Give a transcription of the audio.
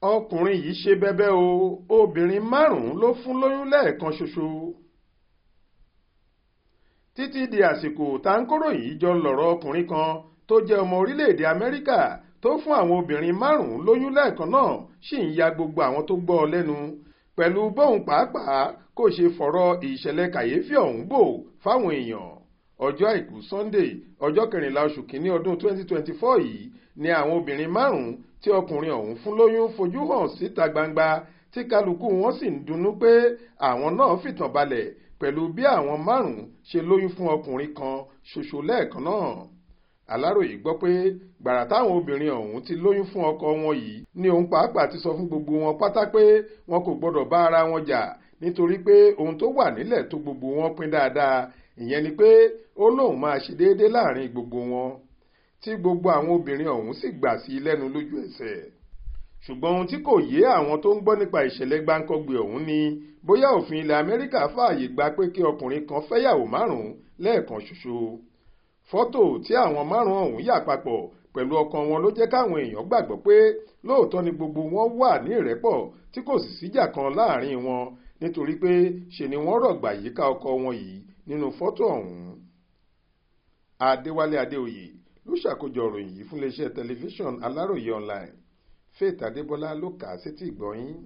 ọkùnrin yìí ṣe bẹbẹ o obìnrin márùn-ún ló fún lóyún lẹ́ẹ̀kan ṣoṣo. títí di àsìkò tá ń kóròyìn yìí jọ lọ̀rọ̀ ọkùnrin kan tó jẹ́ ọmọ orílẹ̀-èdè Amẹ́ríkà tó fún àwọn obìnrin márùn-ún lóyún lẹ́ẹ̀kan náà sì ń ya gbogbo àwọn tó gbọ́ ọ lẹ́nu pẹ̀lú bóun pàápàá kò ṣe fọ̀rọ̀ ìṣẹ̀lẹ̀ kàyéfì ọ̀hún bò fáwọn èèyàn. ọjọ́ àìkú Sunday ọjọ́ 14 oṣù kínní ọdún 2024 yìí ni àwọn obìnrin márùn-ún tí ọkùnrin ọ̀hún fún lóyún fojú hàn síta gbangba tí kálukú wọn sì ń dunnú pé àwọn náà fìtàn balẹ̀ pẹ̀lú bí àwọn márùn-ún ṣe lóyún fún ọkùnrin kan ṣoṣo lẹ́ẹ̀kan náà. Aláròyé gbọ́ pé gbàrà táwọn obìnrin ọ̀hún ti lóyún fún ọkọ wọn yìí ni òun pàápàá ti sọ fún gbogbo wọn pátá pé wọn kò gbọdọ̀ bá ara wọn jà nítorí pé ohun tó wà nílẹ̀ tó gbogbo wọn pín dáadáa, ìyẹn ni pé ó lóun máa ṣe déédéé láàrin gbogbo wọn tí gbogbo àwọn obìnrin ọ̀hún sì gbà sí lẹ́nu lójú ẹsẹ̀. ṣùgbọ́n ohun tí kò yé àwọn tó ń gbọ́ nípa ìṣẹ̀lẹ̀ gbáǹkọ́gbè ọ̀hún ni bóyá òfin ilẹ̀ Amẹ́ríkà fààyè gba pé kí ọkùnrin kan fẹ́yàwó márùn-ún lẹ́ẹ̀kan ṣoṣo. fọ́tò tí àwọn márùn-ún ọ̀hún yà papọ̀ pẹ̀lú ọkọ wọn ló jẹ́ káwọn èèyàn gbàgbọ́ pé lóòótọ́ ni gbogbo wọn wà ní ìrẹ́pọ̀ tí kò sì síjà kan láàrin wọn nítorí pé ṣe ni wọ́n rọ̀gbà yíká ọkọ wọn yìí nínú fọ́tò ọ̀hún. Adéwálé Adéoyè ló ṣàkójọ ìròyìn yìí fún iléeṣẹ́ tẹlifíṣàn Aláròyé online. Faith Adébọ́lá ló kà á sétí ìgbọ́ yín.